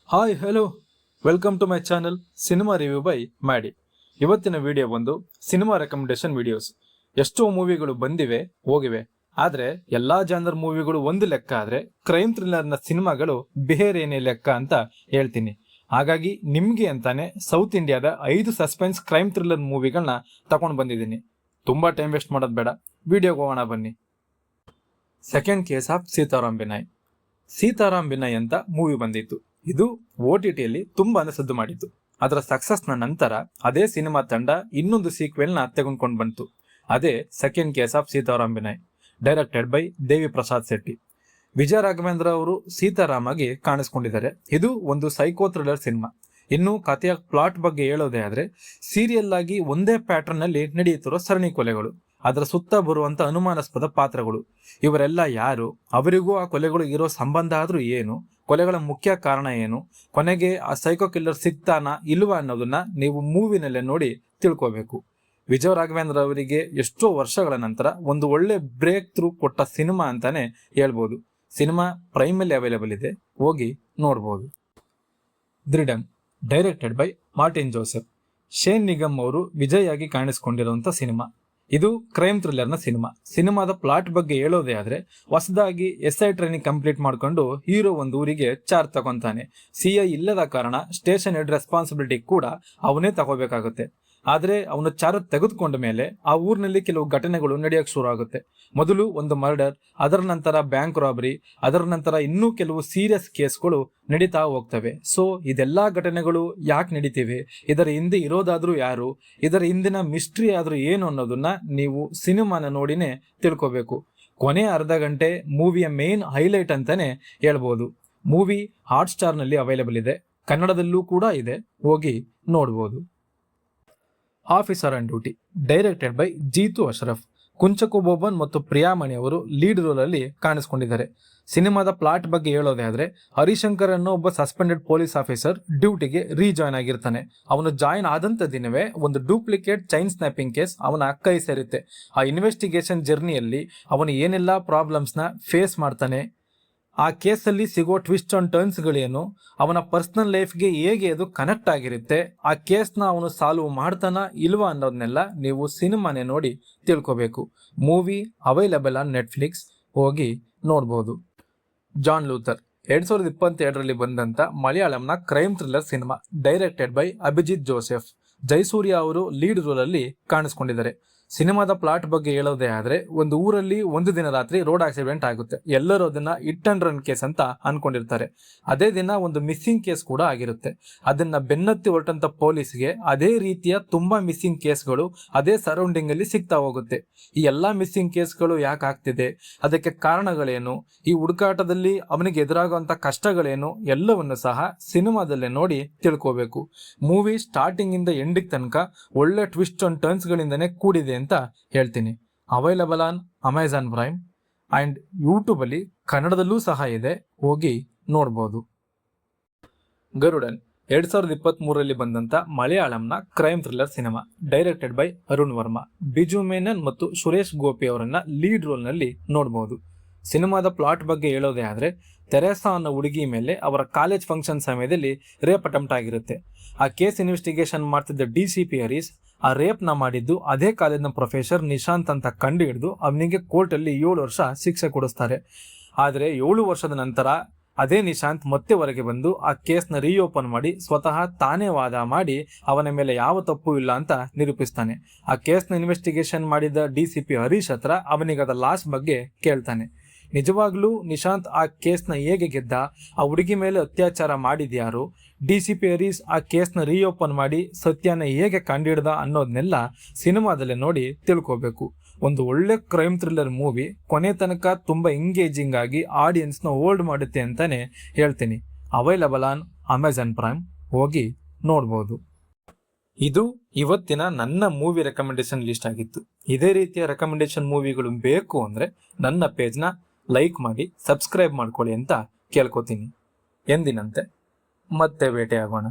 Hi hello welcome to my channel cinema review ಬೈ ಮಾಡಿ. ಇವತ್ತಿನ ವಿಡಿಯೋ ಒಂದು ಸಿನಿಮಾ ರೆಕಮೆಂಡೇಶನ್ ವಿಡಿಯೋಸ್. ಎಷ್ಟೋ ಮೂವಿಗಳು ಬಂದಿವೆ ಹೋಗಿವೆ, ಆದರೆ ಎಲ್ಲಾ ಜಾನರ್ ಮೂವಿಗಳು ಒಂದು ಲೆಕ್ಕ ಆದರೆ ಕ್ರೈಮ್ ಥ್ರಿಲ್ಲರ್ನ ಸಿನಿಮಾಗಳು ಬೇರೇನೇ ಲೆಕ್ಕ ಅಂತ ಹೇಳ್ತೀನಿ. ಹಾಗಾಗಿ ನಿಮಗೆ ಅಂತಾನೆ ಸೌತ್ ಇಂಡಿಯಾದ 5 ಸಸ್ಪೆನ್ಸ್ ಕ್ರೈಮ್ ಥ್ರಿಲ್ಲರ್ ಮೂವಿಗಳನ್ನ ತಗೊಂಡು ಬಂದಿದ್ದೀನಿ. ತುಂಬಾ ಟೈಮ್ ವೇಸ್ಟ್ ಮಾಡೋದು ಬೇಡ, ವಿಡಿಯೋಗೆ ಹೋಗೋಣ ಬನ್ನಿ. Second case of Sitaram Benoy. Sitaram Benoy ಅಂತ ಮೂವಿ ಬಂದಿತ್ತು. ಇದು OTTಯಲ್ಲಿ ತುಂಬಾ ಸದ್ದು ಮಾಡಿತ್ತು. ಅದರ ಸಕ್ಸಸ್ನ ನಂತರ ಅದೇ ಸಿನಿಮಾ ತಂಡ ಇನ್ನೊಂದು ಸೀಕ್ವೆಲ್ನ ತೆಗೆದುಕೊಂಡು ಬಂತು. ಅದೇ second case of Sitaram Binoy, directed by Devi Prasad Shetty. Vijaya Raghavendra ಅವರು ಸೀತಾರಾಮ್ ಆಗಿ ಕಾಣಿಸ್ಕೊಂಡಿದ್ದಾರೆ. ಇದು ಒಂದು ಸೈಕೋ ಥ್ರಿಲ್ಲರ್ ಸಿನಿಮಾ. ಇನ್ನು ಕಥೆಯ ಪ್ಲಾಟ್ ಬಗ್ಗೆ ಹೇಳೋದೇ ಆದ್ರೆ, ಸೀರಿಯಲ್ ಆಗಿ ಒಂದೇ ಪ್ಯಾಟರ್ನ್ ನಲ್ಲಿ ನಡೆಯುತ್ತಿರೋ ಸರಣಿ ಕೊಲೆಗಳು, ಅದರ ಸುತ್ತ ಬರುವಂತ ಅನುಮಾನಾಸ್ಪದ ಪಾತ್ರಗಳು, ಇವರೆಲ್ಲ ಯಾರು, ಅವರಿಗೂ ಆ ಕೊಲೆಗಳು ಇರೋ ಸಂಬಂಧ ಆದ್ರೂ ಏನು, ಕೊಲೆಗಳ ಮುಖ್ಯ ಕಾರಣ ಏನು, ಕೊನೆಗೆ ಆ ಸೈಕೋ ಕಿಲ್ಲರ್ ಸಿಗ್ತಾನಾ ಇಲ್ವಾ ಅನ್ನೋದನ್ನ ನೀವು ಮೂವಿನಲ್ಲೇ ನೋಡಿ ತಿಳ್ಕೋಬೇಕು. ವಿಜಯ ರಾಘವೇಂದ್ರ ಅವರಿಗೆ ಎಷ್ಟೋ ವರ್ಷಗಳ ನಂತರ ಒಂದು ಒಳ್ಳೆ ಬ್ರೇಕ್ ಥ್ರೂ ಕೊಟ್ಟ ಸಿನಿಮಾ ಅಂತಾನೆ ಹೇಳ್ಬೋದು. ಸಿನಿಮಾ ಪ್ರೈಮಲ್ಲಿ ಅವೈಲೇಬಲ್ ಇದೆ, ಹೋಗಿ ನೋಡ್ಬೋದು. Dridham, directed by Martin Joseph. ಶೇನ್ ನಿಗಮ್ ಅವರು ವಿಜಯ್ ಆಗಿ ಕಾಣಿಸ್ಕೊಂಡಿರುವಂತ ಸಿನಿಮಾ. ಇದು ಕ್ರೈಮ್ ಥ್ರಿಲ್ಲರ್ನ ಸಿನಿಮಾದ ಪ್ಲಾಟ್ ಬಗ್ಗೆ ಹೇಳೋದೇ ಆದ್ರೆ, ಹೊಸದಾಗಿ SI ಟ್ರೈನಿಂಗ್ ಕಂಪ್ಲೀಟ್ ಮಾಡ್ಕೊಂಡು ಹೀರೋ ಒಂದು ಊರಿಗೆ ಚಾರ್ಜ್ ತಗೊಂತಾನೆ. CI ಇಲ್ಲದ ಕಾರಣ ಸ್ಟೇಷನ್ ಹೆಡ್ ರೆಸ್ಪಾನ್ಸಿಬಿಲಿಟಿ ಕೂಡ ಅವನೇ ತಗೋಬೇಕಾಗುತ್ತೆ. ಆದ್ರೆ ಅವನು ಚಾರ್ಜ್ ತೆಗೆದುಕೊಂಡ ಮೇಲೆ ಆ ಊರಿನಲ್ಲಿ ಕೆಲವು ಘಟನೆಗಳು ನಡೆಯಕ್ಕೆ ಶುರು ಆಗುತ್ತೆ. ಮೊದಲು ಒಂದು ಮರ್ಡರ್, ಅದರ ನಂತರ ಬ್ಯಾಂಕ್ ರಾಬರಿ, ಅದರ ನಂತರ ಇನ್ನೂ ಕೆಲವು ಸೀರಿಯಸ್ ಕೇಸ್ಗಳು ನಡೀತಾ ಹೋಗ್ತವೆ. ಸೊ ಇದೆಲ್ಲಾ ಘಟನೆಗಳು ಯಾಕೆ ನಡೀತಿವೆ, ಇದರ ಹಿಂದೆ ಇರೋದಾದ್ರೂ ಯಾರು, ಇದರ ಹಿಂದಿನ ಮಿಸ್ಟ್ರಿ ಆದ್ರೂ ಏನು ಅನ್ನೋದನ್ನ ನೀವು ಸಿನಿಮಾನ ನೋಡಿನೇ ತಿಳ್ಕೋಬೇಕು. ಕೊನೆ ಅರ್ಧ ಗಂಟೆ ಮೂವಿಯ ಮೇನ್ ಹೈಲೈಟ್ ಅಂತಾನೆ ಹೇಳ್ಬೋದು. ಮೂವಿ ಹಾಟ್ಸ್ಟಾರ್ ನಲ್ಲಿ ಅವೈಲೇಬಲ್ ಇದೆ, ಕನ್ನಡದಲ್ಲೂ ಕೂಡ ಇದೆ, ಹೋಗಿ ನೋಡ್ಬೋದು. Officer on duty, directed by Jeethu Ashraf. Kunchacko Boban ಮತ್ತು ಪ್ರಿಯಾಮಣಿ ಅವರು ಲೀಡ್ ರೋಲ್ ಅಲ್ಲಿ ಕಾಣಿಸ್ಕೊಂಡಿದ್ದಾರೆ. ಸಿನಿಮಾದ ಪ್ಲಾಟ್ ಬಗ್ಗೆ ಹೇಳೋದೇ ಆದ್ರೆ, ಹರಿಶಂಕರ್ ಅನ್ನೋ ಒಬ್ಬ ಸಸ್ಪೆಂಡೆಡ್ ಪೊಲೀಸ್ ಆಫೀಸರ್ ಡ್ಯೂಟಿಗೆ ರೀಜಾಯ್ನ್ ಆಗಿರ್ತಾನೆ. ಅವನು ಜಾಯ್ನ್ ಆದಂತ ದಿನವೇ ಒಂದು ಡೂಪ್ಲಿಕೇಟ್ ಚೈನ್ ಸ್ನ್ಯಾಪಿಂಗ್ ಕೇಸ್ ಅವನ ಕೈ ಸೇರುತ್ತೆ. ಆ ಇನ್ವೆಸ್ಟಿಗೇಷನ್ ಜರ್ನಿಯಲ್ಲಿ ಅವನು ಏನೆಲ್ಲ ಪ್ರಾಬ್ಲಮ್ಸ್ನ ಫೇಸ್ ಮಾಡ್ತಾನೆ, ಆ ಕೇಸಲ್ಲಿ ಸಿಗೋ ಟ್ವಿಸ್ಟ್ ಅಂಡ್ ಟರ್ನ್ಸ್ಗಳೇನು, ಅವನ ಪರ್ಸನಲ್ ಲೈಫ್ಗೆ ಹೇಗೆ ಅದು ಕನೆಕ್ಟ್ ಆಗಿರುತ್ತೆ, ಆ ಕೇಸ್ನ ಅವನು ಸಾಲ್ವ್ ಮಾಡ್ತಾನ ಇಲ್ವಾ ಅನ್ನೋದನ್ನೆಲ್ಲ ನೀವು ಸಿನಿಮಾನೇ ನೋಡಿ ತಿಳ್ಕೋಬೇಕು. ಮೂವಿ ಅವೈಲೇಬಲ್ ಆನ್ ನೆಟ್ಫ್ಲಿಕ್ಸ್, ಹೋಗಿ ನೋಡ್ಬೋದು. ಜಾನ್ ಲೂಥರ್, 2022ರಲ್ಲಿ ಬಂದಂತ ಮಲಯಾಳಂನ crime thriller cinema, directed by Abhijith Joseph. Jayasurya ಅವರು ಲೀಡ್ ರೋಲ್ ಅಲ್ಲಿ ಕಾಣಿಸ್ಕೊಂಡಿದ್ದಾರೆ. ಸಿನಿಮಾದ ಪ್ಲಾಟ್ ಬಗ್ಗೆ ಹೇಳೋದೇ ಆದ್ರೆ, ಒಂದು ಊರಲ್ಲಿ ಒಂದು ದಿನ ರಾತ್ರಿ ರೋಡ್ ಆಕ್ಸಿಡೆಂಟ್ ಆಗುತ್ತೆ. ಎಲ್ಲರೂ ಅದನ್ನ ಹಿಟ್ ಅಂಡ್ ರನ್ ಕೇಸ್ ಅಂತ ಅನ್ಕೊಂಡಿರ್ತಾರೆ. ಅದೇ ದಿನ ಒಂದು ಮಿಸ್ಸಿಂಗ್ ಕೇಸ್ ಕೂಡ ಆಗಿರುತ್ತೆ. ಅದನ್ನ ಬೆನ್ನತ್ತಿ ಹೊರಟಂತ ಪೊಲೀಸ್ಗೆ ಅದೇ ರೀತಿಯ ತುಂಬಾ ಮಿಸ್ಸಿಂಗ್ ಕೇಸ್ಗಳು ಅದೇ ಸರೌಂಡಿಂಗ್ ಅಲ್ಲಿ ಸಿಗ್ತಾ ಹೋಗುತ್ತೆ. ಈ ಎಲ್ಲಾ ಮಿಸ್ಸಿಂಗ್ ಕೇಸ್ಗಳು ಯಾಕೆ ಆಗ್ತಿದೆ, ಅದಕ್ಕೆ ಕಾರಣಗಳೇನು, ಈ ಹುಡುಕಾಟದಲ್ಲಿ ಅವನಿಗೆ ಎದುರಾಗುವಂತ ಕಷ್ಟಗಳೇನು, ಎಲ್ಲವನ್ನು ಸಹ ಸಿನಿಮಾದಲ್ಲೇ ನೋಡಿ ತಿಳ್ಕೋಬೇಕು. ಮೂವಿ ಸ್ಟಾರ್ಟಿಂಗ್ ಇಂದ ಎಂಡಿಂಗ್ ತನಕ ಒಳ್ಳೆ ಟ್ವಿಸ್ಟ್ ಅಂಡ್ ಟರ್ನ್ಸ್ ಗಳಿಂದನೇ ಕೂಡಿದೆ ಅಂತ ಹೇಳ್ತೀನಿ. Available on Amazon Prime and YouTube ಅಲ್ಲಿ ಕನ್ನಡದಲ್ಲೂ ಸಹ ಇದೆ, ಹೋಗಿ ನೋಡ್ಬೋದು. ಗರುಡನ್, 2023ರಲ್ಲಿ ಬಂದಂತ ಮಲಯಾಳಂನ crime thriller cinema, directed by Arun Varma. Biju Menon ಮತ್ತು ಸುರೇಶ್ ಗೋಪಿ ಅವರನ್ನ ಲೀಡ್ ರೋಲ್ ನಲ್ಲಿ ನೋಡಬಹುದು. ಸಿನಿಮಾದ ಪ್ಲಾಟ್ ಬಗ್ಗೆ ಹೇಳೋದೇ ಆದ್ರೆ, ತೆರೇಸಾ ಅನ್ನೋ ಹುಡುಗಿ ಮೇಲೆ ಅವರ ಕಾಲೇಜ್ ಫಂಕ್ಷನ್ ಸಮಯದಲ್ಲಿ ರೇಪ್ ಅಟೆಂಪ್ಟ್ ಆಗಿರುತ್ತೆ. ಆ ಕೇಸ್ ಇನ್ವೆಸ್ಟಿಗೇಷನ್ ಮಾಡ್ತಿದ್ದ DCP ಹರೀಶ್ ಆ ರೇಪ್ನ ಮಾಡಿದ್ದು ಅದೇ ಕಾಲೇಜ್ನ ಪ್ರೊಫೆಸರ್ ನಿಶಾಂತ್ ಅಂತ ಕಂಡು ಹಿಡಿದು ಅವನಿಗೆ ಕೋರ್ಟಲ್ಲಿ 7 ವರ್ಷ ಶಿಕ್ಷೆ ಕೊಡಿಸ್ತಾರೆ. ಆದರೆ 7 ವರ್ಷದ ನಂತರ ಅದೇ ನಿಶಾಂತ್ ಮತ್ತೆ ಹೊರಗೆ ಬಂದು ಆ ಕೇಸ್ನ ರೀಓಪನ್ ಮಾಡಿ ಸ್ವತಃ ತಾನೇ ವಾದ ಮಾಡಿ ಅವನ ಮೇಲೆ ಯಾವ ತಪ್ಪು ಇಲ್ಲ ಅಂತ ನಿರೂಪಿಸ್ತಾನೆ. ಆ ಕೇಸ್ನ ಇನ್ವೆಸ್ಟಿಗೇಷನ್ ಮಾಡಿದ DCP ಹರೀಶ್ ಹತ್ರ ಅವನಿಗದ ಲಾಸ್ ಬಗ್ಗೆ ಕೇಳ್ತಾನೆ. ನಿಜವಾಗ್ಲೂ ನಿಶಾಂತ್ ಆ ಕೇಸ್ನ ಹೇಗೆ ಗೆದ್ದ, ಆ ಹುಡುಗಿ ಮೇಲೆ ಅತ್ಯಾಚಾರ ಮಾಡಿದ್ಯಾರು, DCP ಹರೀಶ್ ಆ ಕೇಸ್ನ ರೀಓಪನ್ ಮಾಡಿ ಸತ್ಯನ ಹೇಗೆ ಕಂಡುಹಿಡ್ದ ಅನ್ನೋದನ್ನೆಲ್ಲ ಸಿನಿಮಾದಲ್ಲೇ ನೋಡಿ ತಿಳ್ಕೋಬೇಕು. ಒಂದು ಒಳ್ಳೆ ಕ್ರೈಮ್ ಥ್ರಿಲ್ಲರ್ ಮೂವಿ, ಕೊನೆ ತನಕ ತುಂಬಾ ಎಂಗೇಜಿಂಗ್ ಆಗಿ ಆಡಿಯನ್ಸ್ನ ಹೋಲ್ಡ್ ಮಾಡುತ್ತೆ ಅಂತಾನೆ ಹೇಳ್ತೀನಿ. ಅವೈಲಬಲ್ ಆನ್ ಅಮೆಜಾನ್ ಪ್ರೈಮ್, ಹೋಗಿ ನೋಡ್ಬೋದು. ಇದು ಇವತ್ತಿನ ನನ್ನ ಮೂವಿ ರೆಕಮೆಂಡೇಶನ್ ಲಿಸ್ಟ್ ಆಗಿತ್ತು. ಇದೇ ರೀತಿಯ ರೆಕಮೆಂಡೇಶನ್ ಮೂವಿಗಳು ಬೇಕು ಅಂದ್ರೆ ನನ್ನ ಪೇಜ್ನ ಲೈಕ್ ಮಾಡಿ ಸಬ್ಸ್ಕ್ರೈಬ್ ಮಾಡ್ಕೊಳ್ಳಿ ಅಂತ ಕೇಳ್ಕೊತೀನಿ. ಎಂದಿನಂತೆ ಮತ್ತೆ ಭೇಟಿಯಾಗೋಣ.